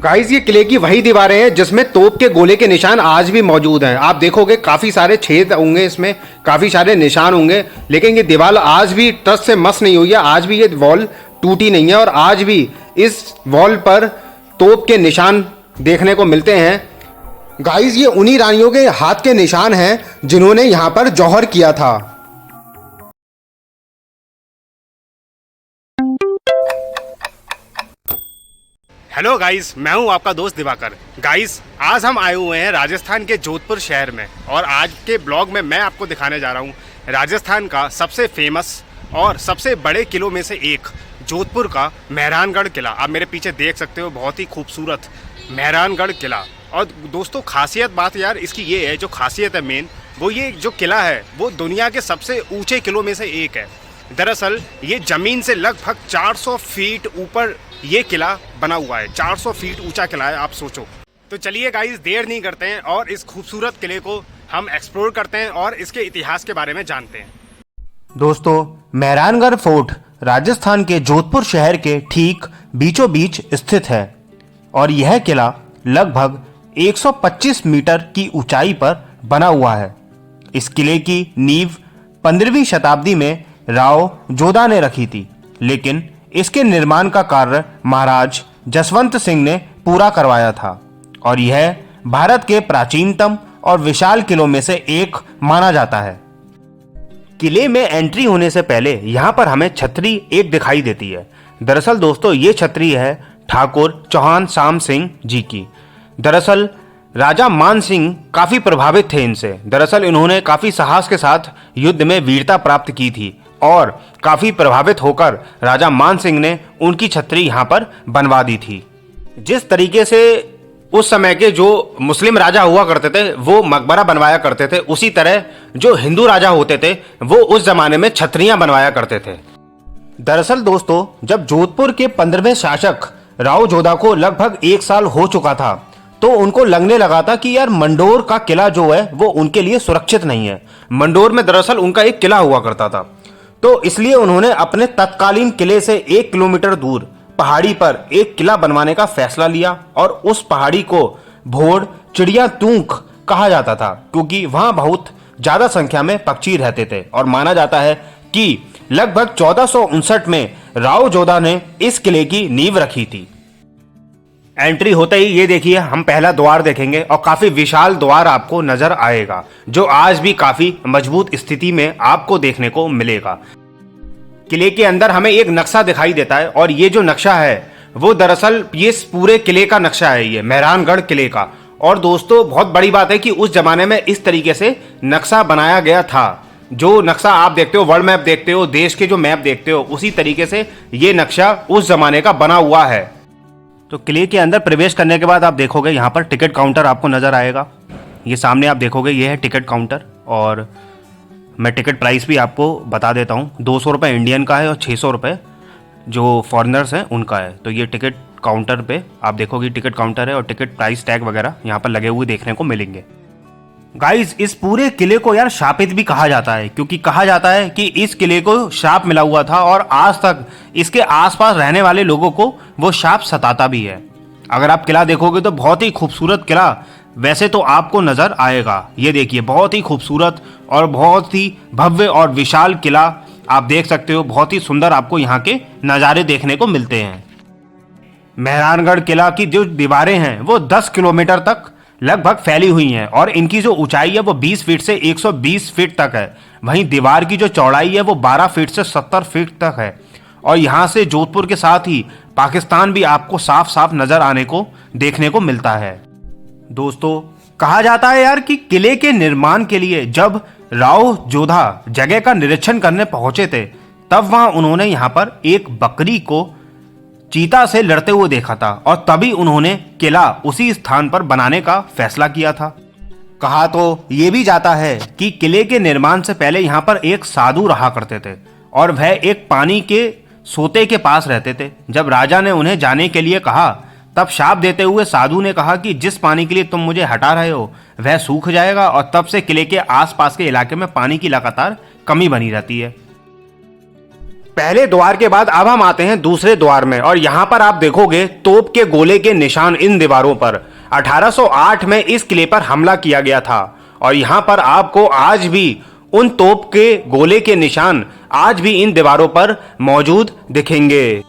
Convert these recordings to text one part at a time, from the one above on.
Guys ये किले की वही दीवारें हैं जिसमें तोप के गोले के निशान आज भी मौजूद हैं। आप देखोगे काफी सारे छेद होंगे, इसमें काफी सारे निशान होंगे, लेकिन ये दीवार आज भी टस से मस नहीं हुई है। आज भी ये वॉल टूटी नहीं है और आज भी इस वॉल पर तोप के निशान देखने को मिलते हैं। गाइस ये उन्हीं रानियों के हाथ के निशान हैं जिन्होंने यहाँ पर जौहर किया था। हेलो गाइस, मैं हूं आपका दोस्त दिवाकर। गाइस आज हम आए हुए हैं राजस्थान के जोधपुर शहर में और आज के ब्लॉग में मैं आपको दिखाने जा रहा हूं राजस्थान का सबसे फेमस और सबसे बड़े किलों में से एक जोधपुर का मेहरानगढ़ किला। आप मेरे पीछे देख सकते हो, बहुत ही खूबसूरत मेहरानगढ़ किला। और दोस्तों खासियत बात यार इसकी ये है, जो खासियत है मेन वो ये जो किला है वो दुनिया के सबसे ऊंचे किलों में से एक है। दरअसल ये ज़मीन से लगभग 400 फीट ऊपर ये किला बना हुआ है। 400 फीट ऊंचा किला है, आप सोचो। तो चलिए गाइस देर नहीं करते हैं और इस खूबसूरत किले को हम एक्सप्लोर करते हैं और इसके इतिहास के बारे में जानते हैं। दोस्तों मेहरानगढ़ फोर्ट राजस्थान के जोधपुर शहर के ठीक बीचों बीच स्थित है और यह किला लगभग 125 मीटर की ऊंचाई पर बना हुआ है। इस किले की नींव 15वीं शताब्दी में राव जोधा ने रखी थी, लेकिन इसके निर्माण का कार्य महाराज जसवंत सिंह ने पूरा करवाया था और यह भारत के प्राचीनतम और विशाल किलों में से एक माना जाता है। किले में एंट्री होने से पहले यहाँ पर हमें छतरी एक दिखाई देती है। दरअसल दोस्तों ये छतरी है ठाकुर चौहान शाम सिंह जी की। दरअसल राजा मान सिंह काफी प्रभावित थे इनसे। दरअसल इन्होंने काफी साहस के साथ युद्ध में वीरता प्राप्त की थी और काफी प्रभावित होकर राजा मान सिंह ने उनकी छतरी यहाँ पर बनवा दी थी। जिस तरीके से उस समय के जो मुस्लिम राजा हुआ करते थे वो मकबरा बनवाया करते थे, उसी तरह जो हिंदू राजा होते थे वो उस जमाने में छतरियां बनवाया करते थे। दरअसल दोस्तों जब जोधपुर के 15वें शासक राव जोधा को लगभग 1 साल हो चुका था तो उनको लगने लगा था कि यार मंडोर का किला जो है वो उनके लिए सुरक्षित नहीं है। मंडोर में दरअसल उनका एक किला हुआ करता था, तो इसलिए उन्होंने अपने तत्कालीन किले से 1 किलोमीटर दूर पहाड़ी पर एक किला बनवाने का फैसला लिया और उस पहाड़ी को भोड़ चिड़िया तूंक कहा जाता था क्योंकि वहां बहुत ज्यादा संख्या में पक्षी रहते थे और माना जाता है कि लगभग 1459 में राव जोधा ने इस किले की नींव रखी थी। एंट्री होते ही ये देखिए हम पहला द्वार देखेंगे और काफी विशाल द्वार आपको नजर आएगा जो आज भी काफी मजबूत स्थिति में आपको देखने को मिलेगा। किले के अंदर हमें एक नक्शा दिखाई देता है और ये जो नक्शा है वो दरअसल ये पूरे किले का नक्शा है, ये मेहरानगढ़ किले का। और दोस्तों बहुत बड़ी बात है कि उस जमाने में इस तरीके से नक्शा बनाया गया था। जो नक्शा आप देखते हो, वर्ल्ड मैप देखते हो, देश के जो मैप देखते हो, उसी तरीके से ये नक्शा उस जमाने का बना हुआ है। तो किले के अंदर प्रवेश करने के बाद आप देखोगे यहाँ पर टिकट काउंटर आपको नजर आएगा। ये सामने आप देखोगे ये है टिकट काउंटर और मैं टिकट प्राइस भी आपको बता देता हूँ। 200 रुपये इंडियन का है और 600 रुपये जो फॉरेनर्स हैं उनका है। तो ये टिकट काउंटर पे आप देखोगे टिकट काउंटर है और टिकट प्राइस टैग वगैरह यहाँ पर लगे हुए देखने को मिलेंगे। गाइस इस पूरे किले को यार शापित भी कहा जाता है क्योंकि कहा जाता है कि इस किले को शाप मिला हुआ था और आज तक इसके आसपास रहने वाले लोगों को वो शाप सताता भी है। अगर आप किला देखोगे तो बहुत ही खूबसूरत किला वैसे तो आपको नजर आएगा। ये देखिए बहुत ही खूबसूरत और बहुत ही भव्य और विशाल किला आप देख सकते हो। बहुत ही सुंदर आपको यहाँ के नज़ारे देखने को मिलते हैं। मेहरानगढ़ किला की जो दीवारें हैं वो 10 किलोमीटर तक लगभग फैली हुई हैं और इनकी जो ऊंचाई है वो 20 फीट से 120 फीट तक है। वहीं दीवार की जो चौड़ाई है वो 12 फीट से 70 फीट तक है और यहाँ से जोधपुर के साथ ही पाकिस्तान भी आपको साफ साफ नजर आने को देखने को मिलता है। दोस्तों कहा जाता है यार कि किले के निर्माण के लिए जब राव जोधा जगह का निरीक्षण करने पहुंचे थे तब वहां उन्होंने यहाँ पर एक बकरी को चीता से लड़ते हुए देखा था और तभी उन्होंने किला उसी स्थान पर बनाने का फैसला किया था। कहा तो ये भी जाता है कि किले के निर्माण से पहले यहाँ पर एक साधु रहा करते थे और वह एक पानी के सोते के पास रहते थे। जब राजा ने उन्हें जाने के लिए कहा तब शाप देते हुए साधु ने कहा कि जिस पानी के लिए तुम मुझे हटा रहे हो वह सूख जाएगा और तब से किले के आसपास के इलाके में पानी की लगातार कमी बनी रहती है। पहले द्वार के बाद अब हम आते हैं दूसरे द्वार में और यहाँ पर आप देखोगे तोप के गोले के निशान इन दीवारों पर। 1808 में इस किले पर हमला किया गया था और यहाँ पर आपको आज भी उन तोप के गोले के निशान आज भी इन दीवारों पर मौजूद दिखेंगे।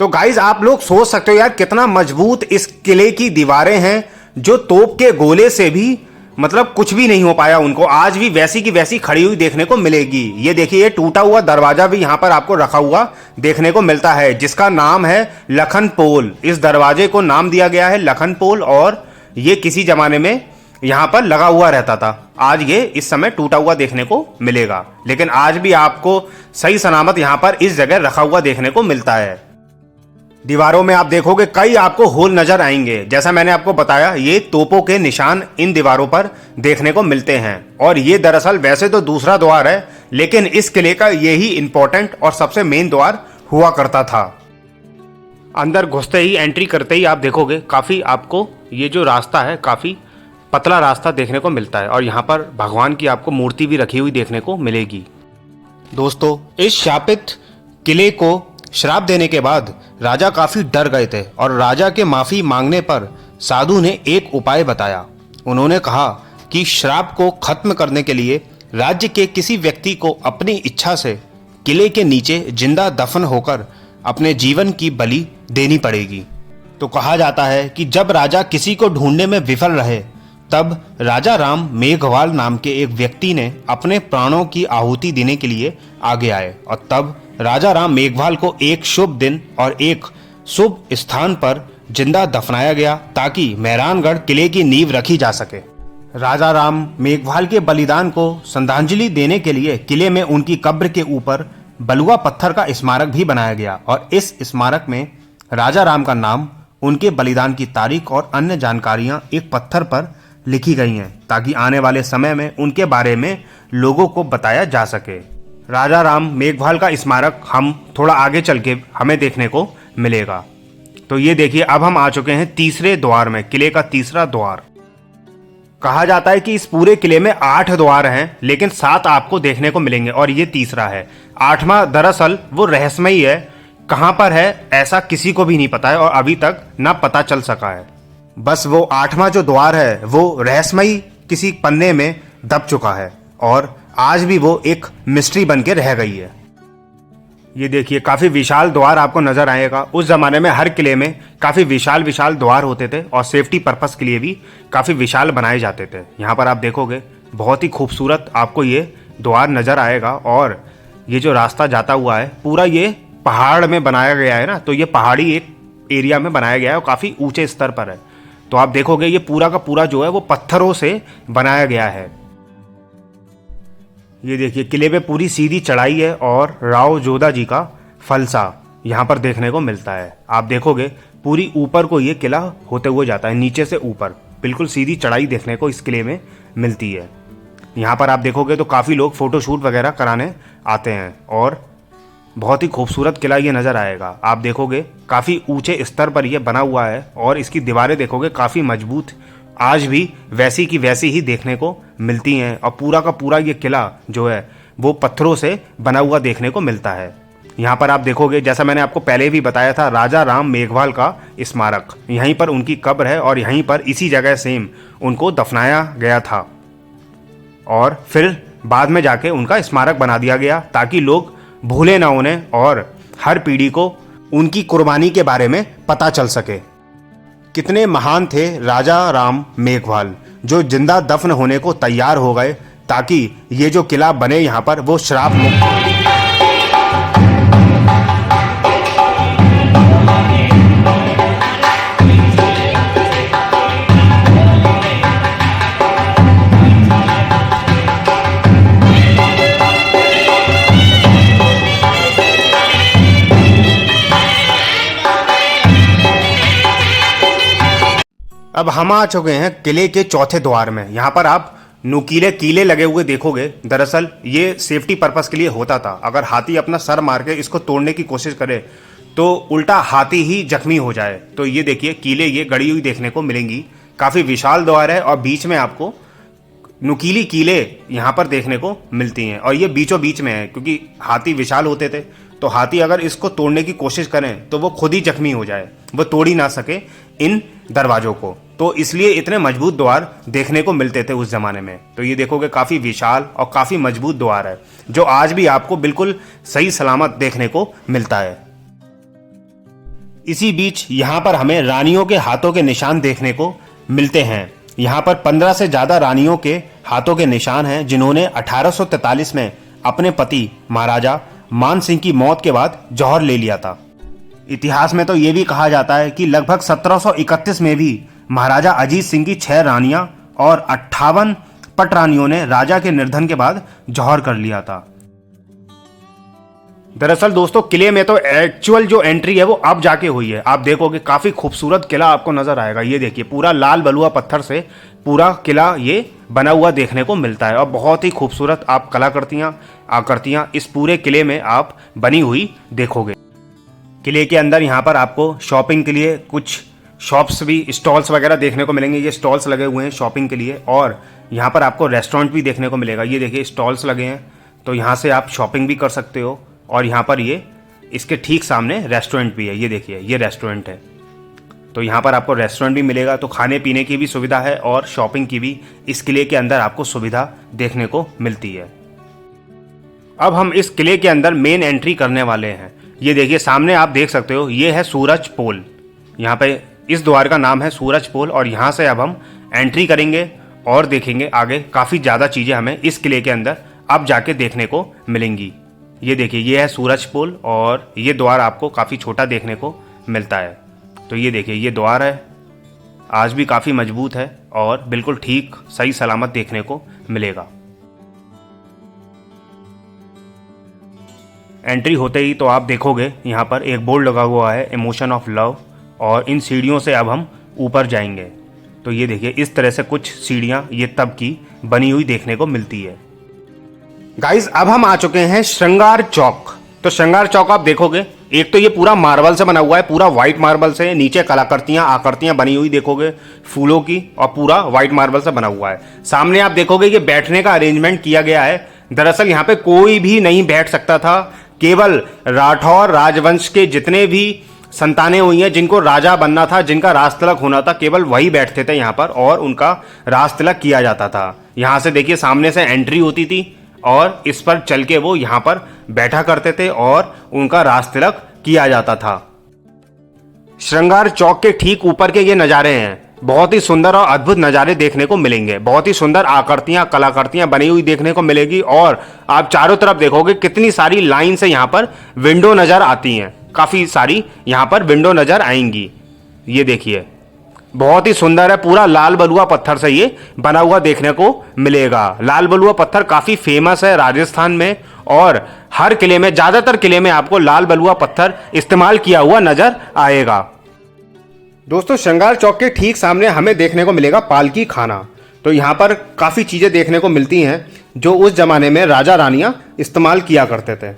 तो गाइज आप लोग सोच सकते हो यार कितना मजबूत इस किले की दीवारें हैं, जो तोप के गोले से भी मतलब कुछ भी नहीं हो पाया उनको, आज भी वैसी की वैसी खड़ी हुई देखने को मिलेगी। ये देखिए, ये टूटा हुआ दरवाजा भी यहाँ पर आपको रखा हुआ देखने को मिलता है, जिसका नाम है लखन पोल। इस दरवाजे को नाम दिया गया है लखन पोल और ये किसी जमाने में यहाँ पर लगा हुआ रहता था। आज ये इस समय टूटा हुआ देखने को मिलेगा, लेकिन आज भी आपको सही सलामत यहाँ पर इस जगह रखा हुआ देखने को मिलता है। दीवारों में आप देखोगे कई आपको होल नजर आएंगे। जैसा मैंने आपको बताया, ये तोपों के निशान इन दीवारों पर देखने को मिलते हैं और ये दरअसल वैसे तो दूसरा द्वार है, लेकिन इस किले का यही इंपॉर्टेंट और सबसे मेन द्वार हुआ करता था। अंदर घुसते ही, एंट्री करते ही आप देखोगे काफी आपको ये जो रास्ता है काफी पतला रास्ता देखने को मिलता है और यहाँ पर भगवान की आपको मूर्ति भी रखी हुई देखने को मिलेगी। दोस्तों, इस शापित किले को श्राप देने के बाद राजा काफी डर गए थे और राजा के माफी मांगने पर साधु ने एक उपाय बताया। उन्होंने कहा कि श्राप को खत्म करने के लिए राज्य के किसी व्यक्ति को अपनी इच्छा से किले के नीचे जिंदा दफन होकर अपने जीवन की बलि देनी पड़ेगी। तो कहा जाता है कि जब राजा किसी को ढूंढने में विफल रहे तब राजा राम मेघवाल नाम के एक व्यक्ति ने अपने प्राणों की आहुति देने के लिए आगे आए और तब राजा राम मेघवाल को एक शुभ दिन और एक शुभ स्थान पर जिंदा दफनाया गया ताकि मेहरानगढ़ किले की नींव रखी जा सके। राजा राम मेघवाल के बलिदान को श्रद्धांजलि देने के लिए किले में उनकी कब्र के ऊपर बलुआ पत्थर का स्मारक भी बनाया गया और इस स्मारक में राजा राम का नाम, उनके बलिदान की तारीख और अन्य जानकारियां एक पत्थर पर लिखी गई हैं ताकि आने वाले समय में उनके बारे में लोगों को बताया जा सके। राजा राम मेघवाल का स्मारक हम थोड़ा आगे चल के हमें देखने को मिलेगा। तो ये देखिए, अब हम आ चुके हैं तीसरे द्वार में, किले का तीसरा द्वार। कहा जाता है कि इस पूरे किले में 8 द्वार हैं, लेकिन 7 आपको देखने को मिलेंगे और ये तीसरा है। 8वां दरअसल वो रहस्यमयी है, कहाँ पर है ऐसा किसी को भी नहीं पता है और अभी तक ना पता चल सका है। बस वो 8वां जो द्वार है वो रहस्यमयी किसी पन्ने में दब चुका है और आज भी वो एक मिस्ट्री बन के रह गई है। ये देखिए, काफी विशाल द्वार आपको नजर आएगा। उस जमाने में हर किले में काफी विशाल विशाल द्वार होते थे और सेफ्टी पर्पस के लिए भी काफी विशाल बनाए जाते थे। यहाँ पर आप देखोगे बहुत ही खूबसूरत आपको ये द्वार नजर आएगा और ये जो रास्ता जाता हुआ है पूरा ये पहाड़ में बनाया गया है ना, तो ये पहाड़ी एक एरिया में बनाया गया है और काफी ऊंचे स्तर पर है। तो आप देखोगे ये पूरा का पूरा जो है वो पत्थरों से बनाया गया है। ये देखिए, किले पे पूरी सीधी चढ़ाई है और राव जोधा जी का फलसा यहाँ पर देखने को मिलता है। आप देखोगे पूरी ऊपर को ये किला होते हुए जाता है, नीचे से ऊपर बिल्कुल सीधी चढ़ाई देखने को इस किले में मिलती है। यहाँ पर आप देखोगे तो काफ़ी लोग फोटोशूट वगैरह कराने आते हैं और बहुत ही खूबसूरत किला ये नज़र आएगा। आप देखोगे काफ़ी ऊंचे स्तर पर यह बना हुआ है और इसकी दीवारें देखोगे काफ़ी मजबूत, आज भी वैसी की वैसी ही देखने को मिलती हैं और पूरा का पूरा ये किला जो है वो पत्थरों से बना हुआ देखने को मिलता है। यहाँ पर आप देखोगे, जैसा मैंने आपको पहले भी बताया था, राजा राम मेघवाल का स्मारक, यहीं पर उनकी कब्र है और यहीं पर इसी जगह सेम उनको दफनाया गया था और फिर बाद में जाके उनका स्मारक बना दिया गया ताकि लोग भूले ना उन्हें और हर पीढ़ी को उनकी कुर्बानी के बारे में पता चल सके। कितने महान थे राजा राम मेघवाल, जो जिंदा दफन होने को तैयार हो गए ताकि ये जो किला बने यहाँ पर वो श्राप मुक्त हो। अब हम आ चुके हैं किले के चौथे द्वार में। यहाँ पर आप नुकीले कीले लगे हुए देखोगे। दरअसल ये सेफ्टी पर्पस के लिए होता था। अगर हाथी अपना सर मार के इसको तोड़ने की कोशिश करे तो उल्टा हाथी ही जख्मी हो जाए। तो ये देखिए कीले ये गड़ी हुई देखने को मिलेंगी। काफ़ी विशाल द्वार है और बीच में आपको नुकीली कीले यहाँ पर देखने को मिलती हैं और ये बीचों बीच में है क्योंकि हाथी विशाल होते थे तो हाथी अगर इसको तोड़ने की कोशिश करें तो वो खुद ही जख्मी हो जाए, वो तोड़ ही ना सके इन दरवाज़ों को। तो इसलिए इतने मजबूत द्वार देखने को मिलते थे उस ज़माने में। तो ये देखोगे काफ़ी विशाल और काफ़ी मजबूत द्वार है, जो आज भी आपको बिल्कुल सही सलामत देखने को मिलता है। इसी बीच यहाँ पर हमें रानियों के हाथों के निशान देखने को मिलते हैं। यहाँ पर 15 से ज़्यादा रानियों के हाथों के निशान हैं, जिन्होंने 1843 में अपने पति महाराजा मान सिंह की मौत के बाद जौहर ले लिया था। इतिहास में तो ये भी कहा जाता है कि लगभग 1731 में भी महाराजा अजीत सिंह की 6 रानियां और 58 पट रानियों ने राजा के निर्धन के बाद जौहर कर लिया था। दरअसल दोस्तों, किले में तो एक्चुअल जो एंट्री है वो अब जाके हुई है। आप देखोगे काफी खूबसूरत किला आपको नजर आएगा। ये देखिए, पूरा लाल बलुआ पत्थर से पूरा किला ये बना हुआ देखने को मिलता है और बहुत ही खूबसूरत आप कलाकृतियां आकृतियां इस पूरे किले में आप बनी हुई देखोगे। किले के अंदर यहाँ पर आपको शॉपिंग के लिए कुछ शॉप्स भी, स्टॉल्स वगैरह देखने को मिलेंगे। ये स्टॉल्स लगे हुए हैं शॉपिंग के लिए, और यहाँ पर आपको रेस्टोरेंट भी देखने को मिलेगा। ये देखिए स्टॉल्स लगे हैं, तो यहाँ से आप शॉपिंग भी कर सकते हो। और यहाँ पर ये इसके ठीक सामने रेस्टोरेंट भी है। ये देखिए, ये रेस्टोरेंट है, तो यहाँ पर आपको रेस्टोरेंट भी मिलेगा। तो खाने पीने की भी सुविधा है और शॉपिंग की भी इस किले के अंदर आपको सुविधा देखने को मिलती है। अब हम इस किले के अंदर मेन एंट्री करने वाले हैं। ये देखिए सामने आप देख सकते हो, ये है सूरज पोल। यहाँ पे इस द्वार का नाम है सूरज पोल, और यहाँ से अब हम एंट्री करेंगे और देखेंगे आगे काफ़ी ज़्यादा चीज़ें हमें इस किले के अंदर अब जाके देखने को मिलेंगी। ये देखिए, ये है सूरज पोल, और ये द्वार आपको काफ़ी छोटा देखने को मिलता है। तो ये देखिए, ये द्वार है, आज भी काफ़ी मजबूत है और बिल्कुल ठीक सही सलामत देखने को मिलेगा। एंट्री होते ही तो आप देखोगे यहाँ पर एक बोर्ड लगा हुआ है, इमोशन ऑफ लव, और इन सीढ़ियों से अब हम ऊपर जाएंगे। तो ये देखिए, इस तरह से कुछ सीढ़ियाँ ये तब की बनी हुई देखने को मिलती है। गाइस, अब हम आ चुके हैं श्रृंगार चौक। तो श्रृंगार चौक आप देखोगे, एक तो ये पूरा मार्बल से बना हुआ है, पूरा व्हाइट मार्बल से। नीचे कलाकृतियां आकृतियां बनी हुई देखोगे फूलों की, और पूरा व्हाइट मार्बल से बना हुआ है। सामने आप देखोगे ये बैठने का अरेंजमेंट किया गया है। दरअसल यहाँ पे कोई भी नहीं बैठ सकता था, केवल राठौर राजवंश के जितने भी संतानें हुई हैं, जिनको राजा बनना था, जिनका राज तिलक होना था, केवल वही बैठते थे यहाँ पर, और उनका राज तिलक किया जाता था। यहाँ से देखिए सामने से एंट्री होती थी और इस पर चल के वो यहाँ पर बैठा करते थे और उनका राज तिलक किया जाता था। श्रृंगार चौक के ठीक ऊपर के ये नज़ारे हैं, बहुत ही सुंदर और अद्भुत नज़ारे देखने को मिलेंगे। बहुत ही सुंदर आकृतियां कलाकृतियां बनी हुई देखने को मिलेगी, और आप चारों तरफ देखोगे कितनी सारी लाइन से यहाँ पर विंडो नज़र आती हैं। काफ़ी सारी यहाँ पर विंडो नज़र आएंगी। ये देखिए, बहुत ही सुंदर है, पूरा लाल बलुआ पत्थर से ये बना हुआ देखने को मिलेगा। लाल बलुआ पत्थर काफ़ी फेमस है राजस्थान में, और हर किले में, ज़्यादातर किले में आपको लाल बलुआ पत्थर इस्तेमाल किया हुआ नजर आएगा। दोस्तों, श्रृंगार चौक के ठीक सामने हमें देखने को मिलेगा पालकी खाना। तो यहाँ पर काफ़ी चीज़ें देखने को मिलती हैं जो उस जमाने में राजा रानियाँ इस्तेमाल किया करते थे।